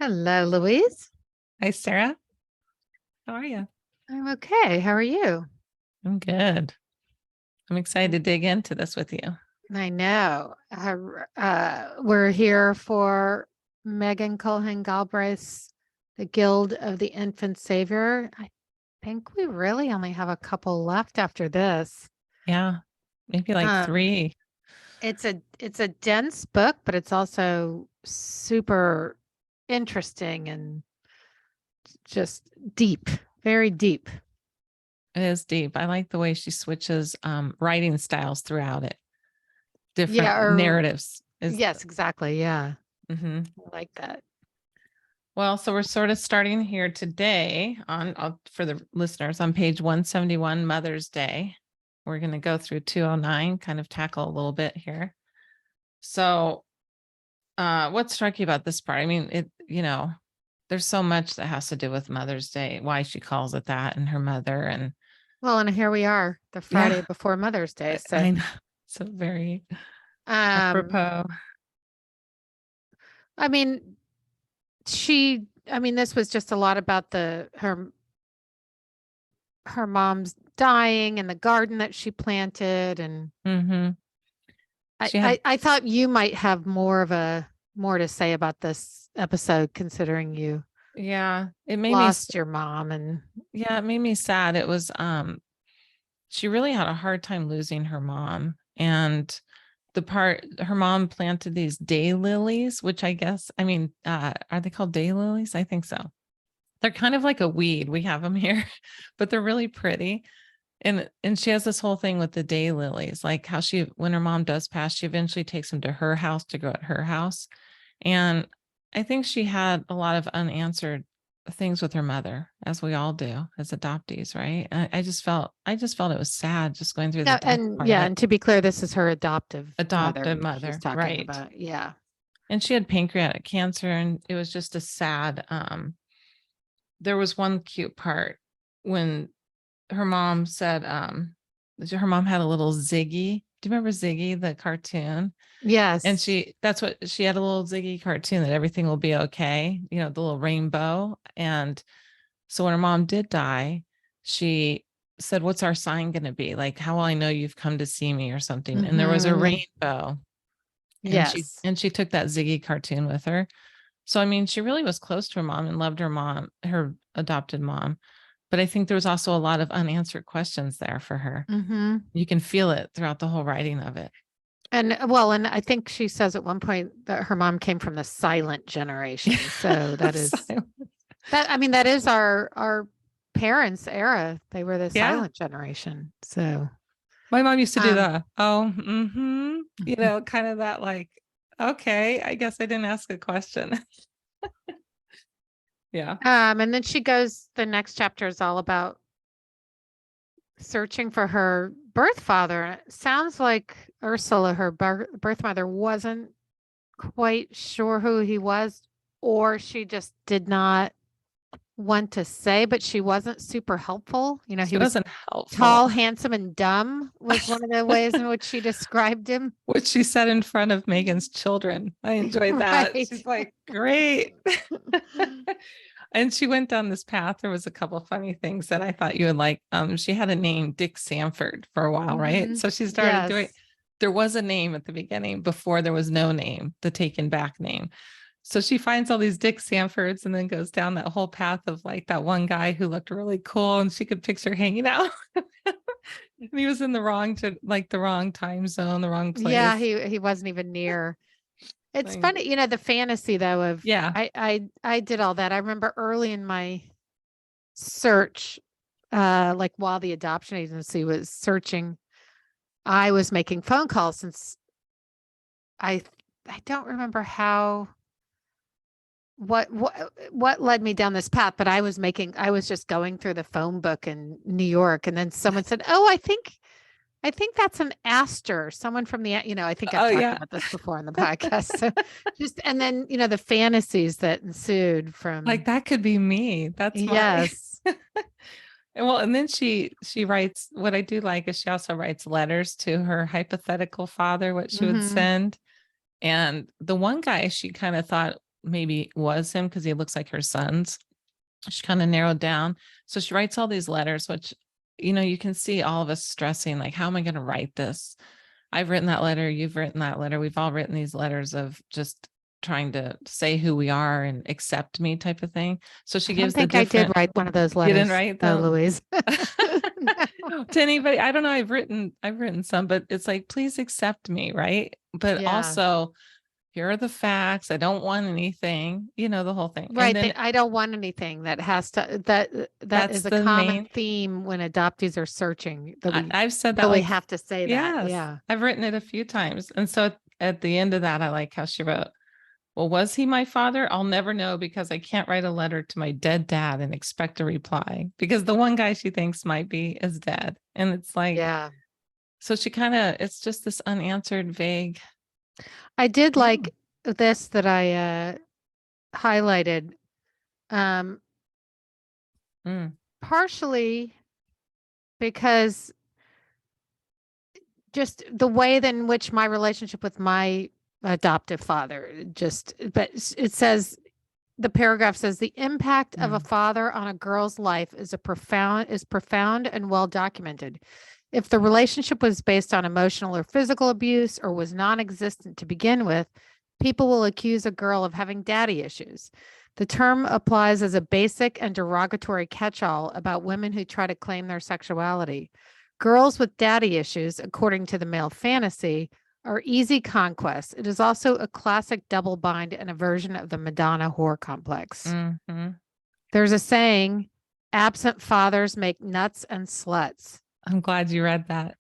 Hello, Louise. Hi, Sarah. How are you? I'm okay. How are you? I'm good. I'm excited to dig into this with you. I know. We're here for Megan Culhane Galbraith's The Guild of the Infant Saviour. I think we really only have a couple left after this. Yeah, maybe like Um, 3. it's a dense book, but it's also super interesting and just deep, very deep. It is deep. I like the way she switches writing styles throughout it. Different narratives. Yes, exactly. Yeah. Mm-hmm. I like that. Well, so we're sort of starting here today for the listeners on page 171, Mother's Day. We're going to go through 209, kind of tackle a little bit here. So what struck you about this part? I mean, there's so much that has to do with Mother's Day, why she calls it that, and her mother. And Well, and here we are, the Friday before Mother's Day. So I know. So very um apropos. I mean, this was just a lot about her mom's dying and the garden that she planted. And Mm-hmm. I thought you might have more to say about this episode, considering you It made lost your mom. And it made me sad. It was she really had a hard time losing her mom. And the part her mom planted these daylilies, which I guess, are they called daylilies? I think so. They're kind of like a weed. We have them here, but they're really pretty. And she has this whole thing with the daylilies, like how when her mom does pass, she eventually takes them to her house to grow at her house. And I think she had a lot of unanswered things with her mother, as we all do as adoptees, right? I just felt it was sad just going through the death part of it. And to be clear, this is her adoptive mother she's talking right about. Yeah. And she had pancreatic cancer, and it was just a sad there was one cute part when her mom said her mom had a little Ziggy. Do you remember Ziggy, the cartoon? Yes. And she had a little Ziggy cartoon that everything will be okay, the little rainbow. And so when her mom did die, she said, "What's our sign going to be? Like, how will I know you've come to see me or something?" Mm-hmm. And there was a rainbow. Yes. And she took that Ziggy cartoon with her. So, I mean, she really was close to her mom and loved her adopted mom. But I think there was also a lot of unanswered questions there for her. Mm-hmm. You can feel it throughout the whole writing of it. And I think she says at one point that her mom came from the silent generation. So that is that is our parents' era. They were the silent generation. So my mom used to do that. Kind of that, like, okay, I guess I didn't ask a question. Yeah. And then the next chapter is all about searching for her birth father. It sounds like Ursula, her birth mother, wasn't quite sure who he was, or she just did not want to say, but she wasn't super helpful. He wasn't helpful. Tall, handsome, and dumb was one of the ways in which she described him. Which she said in front of Megan's children. I enjoyed that. Right. She's like, great. And she went down this path. There was a couple of funny things that I thought you would like. She had a name, Dick Sanford, for a while, right? Mm-hmm. So she started doing, there was a name at the beginning before there was no name, the taken back name. So she finds all these Dick Sanfords and then goes down that whole path of like that one guy who looked really cool and she could picture hanging out. And he was in the wrong time zone, the wrong place. Yeah, he wasn't even near. It's funny, the fantasy though of I did all that. I remember early in my search, like while the adoption agency was searching, I was making phone calls since I don't remember what led me down this path, but I was just going through the phone book in New York, and then someone said, "Oh, I think that's an Astor." Someone from the, I think I've talked about this before on the podcast. So and then, the fantasies that ensued from, like, that could be me. That's yes. And then she writes, what I do like is she also writes letters to her hypothetical father, what she would send. And the one guy, she kind of thought maybe was him because he looks like her son's. She kind of narrowed down. So she writes all these letters, which, you can see all of us stressing, like, how am I going to write this? I've written that letter. You've written that letter. We've all written these letters of just trying to say who we are and accept me type of thing. So she gives the different. I did write one of those letters. You didn't write them, Louise. No. To anybody. I don't know. I've written some, but it's like, please accept me, right? But also, here are the facts. I don't want anything, the whole thing. Right. I don't want anything that has to, that is a common theme when adoptees are searching. I've said that we have to say that. Yeah. I've written it a few times. And so at the end of that, I like how she wrote, well, was he my father? I'll never know because I can't write a letter to my dead dad and expect a reply, because the one guy she thinks might be is dead. And it's like, yeah. So she it's just this unanswered, vague. I did like this that I highlighted. Partially because just the way in which my relationship with my adoptive father, but it says, the paragraph says, the impact of a father on a girl's life is profound and well documented. If the relationship was based on emotional or physical abuse or was non-existent to begin with, people will accuse a girl of having daddy issues. The term applies as a basic and derogatory catch-all about women who try to claim their sexuality. Girls with daddy issues, according to the male fantasy, are easy conquests. It is also a classic double bind and a version of the Madonna whore complex. Mm-hmm. There's a saying, absent fathers make nuts and sluts. I'm glad you read that.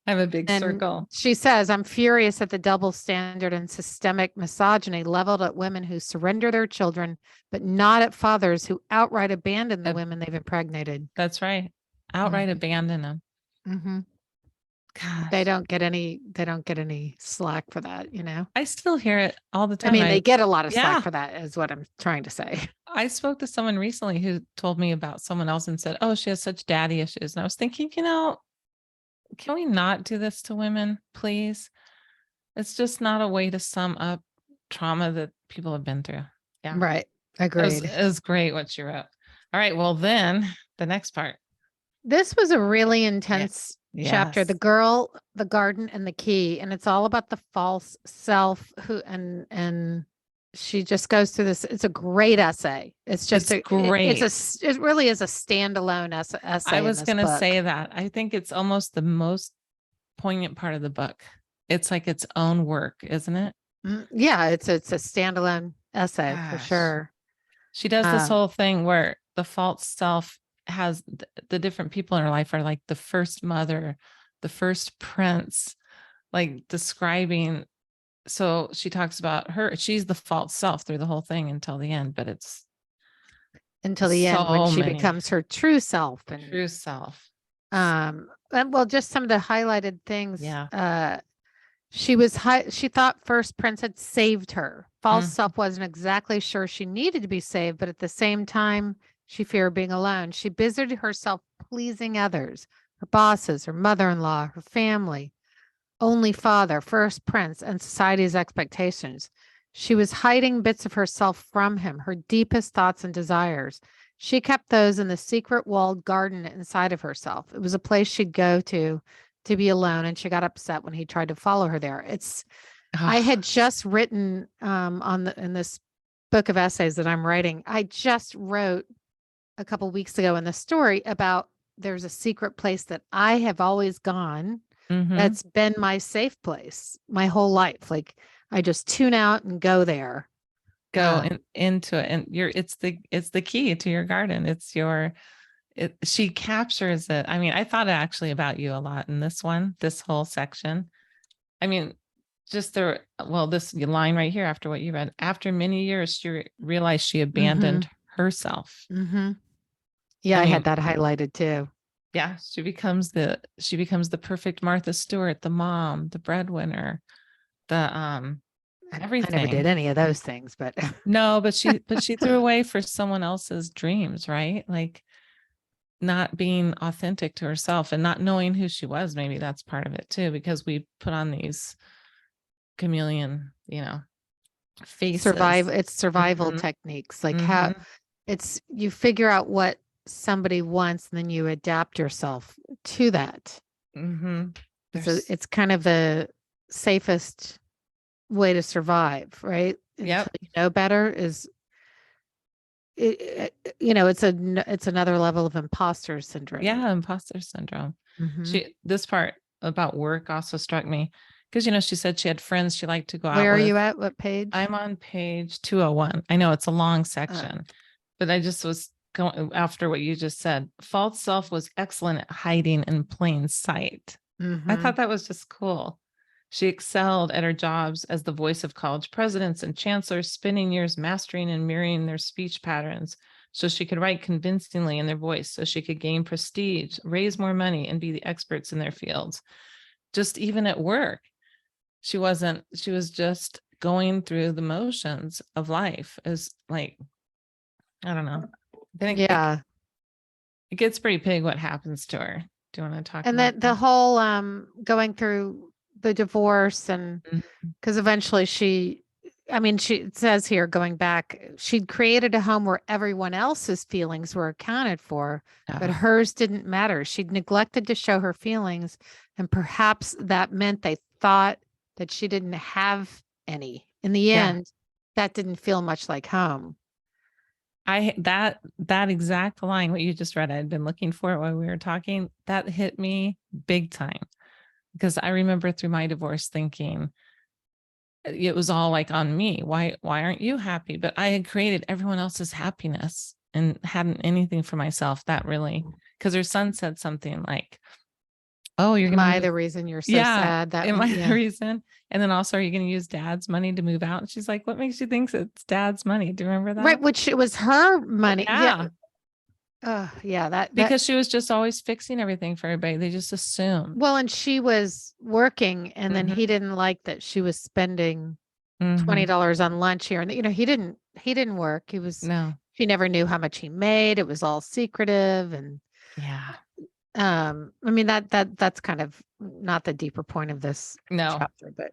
I have a big circle. She says, I'm furious at the double standard and systemic misogyny leveled at women who surrender their children, but not at fathers who outright abandon the women they've impregnated. That's right. Outright abandon them. Mm-hmm. Gosh. They don't get any slack for that, I still hear it all the time. I mean, they get a lot of slack for that, is what I'm trying to say. I spoke to someone recently who told me about someone else and said, oh, she has such daddy issues. And I was thinking, can we not do this to women, please? It's just not a way to sum up trauma that people have been through. Yeah. Right. Agreed. It was great what you wrote. All right. Well, then the next part. This was a really intense chapter. The girl, the garden, and the key. And it's all about the false self and she just goes through this. It's a great essay. It's great. It really is a standalone essay. I was going to say that. I think it's almost the most poignant part of the book. It's like its own work, isn't it? Yeah, it's a standalone essay for sure. She does this whole thing where the false self has the different people in her life are like the first mother, the first prince, like describing. So she talks about she's the false self through the whole thing until the end, but it's until the end when she becomes her true self. Well, just some of the highlighted things. Yeah. She thought first prince had saved her. False self wasn't exactly sure she needed to be saved, but at the same time, she feared being alone. She busied herself pleasing others, her bosses, her mother-in-law, her family, only father, first prince, and society's expectations. She was hiding bits of herself from him, her deepest thoughts and desires. She kept those in the secret walled garden inside of herself. It was a place she'd go to be alone, and she got upset when he tried to follow her there. I had just written in this book of essays that I'm writing, I just wrote a couple weeks ago in the story about there's a secret place that I have always gone. That's been my safe place my whole life. Like I just tune out and go there. Into it. And it's the key to your garden. She captures it. I mean, I thought actually about you a lot in this whole section. I mean, this line right here after what you read, after many years, she realized she abandoned herself. Yeah, I had that highlighted too. Yeah, she becomes the perfect Martha Stewart, the mom, the breadwinner, everything. I never did any of those things, but no, but she threw away for someone else's dreams, right? Like not being authentic to herself and not knowing who she was. Maybe that's part of it too, because we put on these chameleon, faces. It's survival techniques, like how you figure out what somebody wants and then you adapt yourself to that. It's kind of the safest way to survive, right? Until you know better is it's another level of imposter syndrome. Yeah, imposter syndrome. This part about work also struck me because she said she had friends she liked to go out with. Where are you at? What page? I'm on page 201. I know it's a long section, but I just was going after what you just said. False self was excellent at hiding in plain sight. I thought that was just cool. She excelled at her jobs as the voice of college presidents and chancellors, spending years mastering and mirroring their speech patterns so she could write convincingly in their voice, so she could gain prestige, raise more money, and be the experts in their fields. Just even at work, she was just going through the motions of life. Is like, I don't know. It gets pretty big what happens to her. Do you want to talk and about the whole going through the divorce, and because eventually it says here, going back, she'd created a home where everyone else's feelings were accounted for, but hers didn't matter. She'd neglected to show her feelings, and perhaps that meant they thought that she didn't have any. In the end, that didn't feel much like home. That exact line, what you just read, I'd been looking for it while we were talking. That hit me big time, because I remember through my divorce thinking it was all like on me. Why aren't you happy? But I had created everyone else's happiness and hadn't anything for myself. That really, because her son said something like, "Oh, you're going to Am I the reason you're so sad? Am I the reason?" And then also, are you going to use dad's money to move out? And she's like, "What makes you think it's dad's money?" Do you remember that? Right, which it was her money. Because she was just always fixing everything for everybody. They just assumed. Well, and she was working, and then he didn't like that she was spending $20 on lunch here, and he didn't work. She never knew how much he made. It was all secretive, and that's kind of not the deeper point of this chapter, but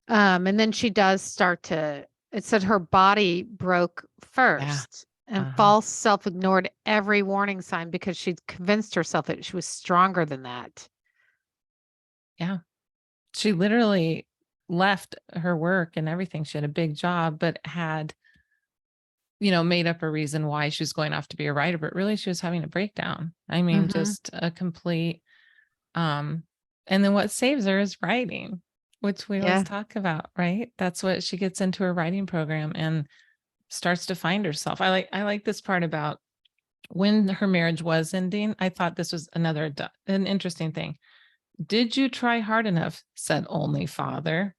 and then she does start to. It said her body broke first. And false self ignored every warning sign because she'd convinced herself that she was stronger than that. Yeah. She literally left her work and everything. She had a big job, but had, made up a reason why she was going off to be a writer, but really she was having a breakdown. I mean, just a complete, and then what saves her is writing, which we always talk about, right? That's what she gets into her writing program and starts to find herself. I like this part about when her marriage was ending. I thought this was an interesting thing. "Did you try hard enough?" said only father.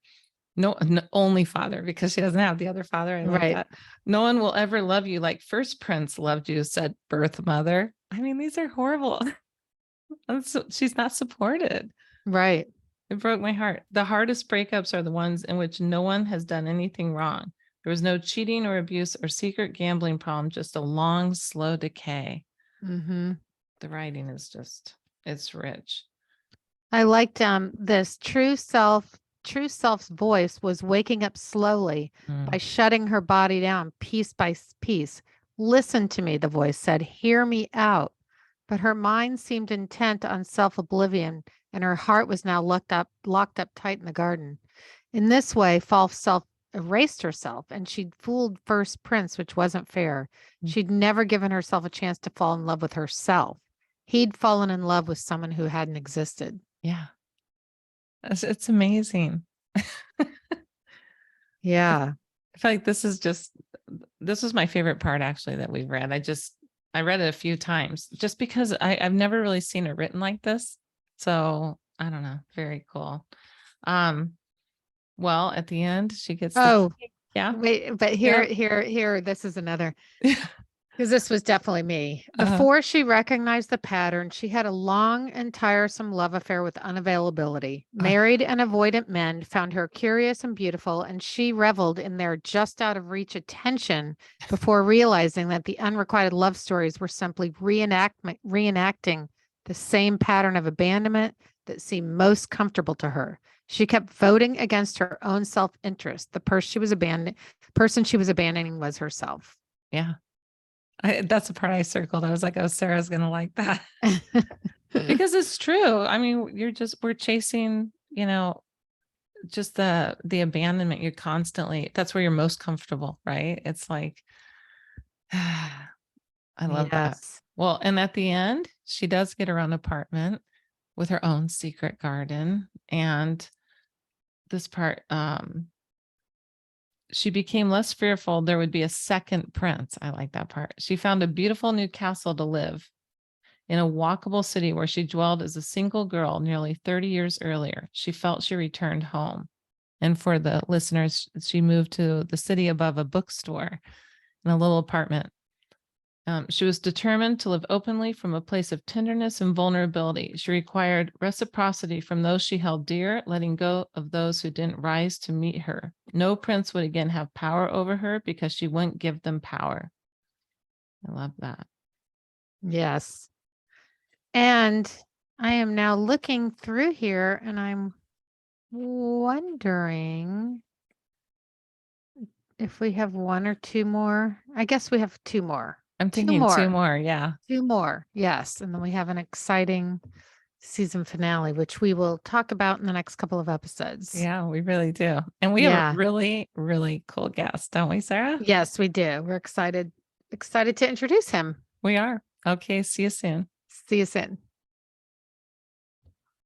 No, only father, because she doesn't have the other father. I like that. "No one will ever love you like first prince loved you," said birth mother. I mean, these are horrible. She's not supported. Right. It broke my heart. "The hardest breakups are the ones in which no one has done anything wrong. There was no cheating or abuse or secret gambling problem, just a long, slow decay." The writing is it's rich. I liked this true self's voice was waking up slowly by shutting her body down piece by piece. "Listen to me," the voice said. "Hear me out." But her mind seemed intent on self-oblivion, and her heart was now locked up tight in the garden. In this way, false self erased herself, and she'd fooled first prince, which wasn't fair. She'd never given herself a chance to fall in love with herself. He'd fallen in love with someone who hadn't existed. Yeah. It's amazing. Yeah. I feel like this was my favorite part, actually, that we've read. I read it a few times just because I've never really seen it written like this. So I don't know. Very cool. Well, at the end, she gets wait, but here, this is another, because this was definitely me. Before she recognized the pattern, she had a long and tiresome love affair with unavailability. Married and avoidant men found her curious and beautiful, and she reveled in their just out of reach attention before realizing that the unrequited love stories were simply reenacting the same pattern of abandonment that seemed most comfortable to her. She kept voting against her own self-interest. The person she was abandoning was herself. Yeah. That's the part I circled. I was like, oh, Sarah's going to like that. Because it's true. I mean, we're chasing, just the abandonment. You're constantly, that's where you're most comfortable, right? It's like, I love that. Well, and at the end, she does get her own apartment with her own secret garden. And this part, she became less fearful there would be a second prince. I like that part. She found a beautiful new castle to live in, a walkable city where she dwelled as a single girl nearly 30 years earlier. She felt she returned home. And for the listeners, she moved to the city above a bookstore in a little apartment. She was determined to live openly from a place of tenderness and vulnerability. She required reciprocity from those she held dear, letting go of those who didn't rise to meet her. No prince would again have power over her because she wouldn't give them power. I love that. Yes. And I am now looking through here and I'm wondering if we have one or two more. I guess we have two more. I'm thinking two more. Yeah. Two more. Yes. And then we have an exciting season finale, which we will talk about in the next couple of episodes. Yeah, we really do. And we have a really, really cool guest, don't we, Sarah? Yes, we do. We're excited to introduce him. We are. Okay. See you soon. See you soon.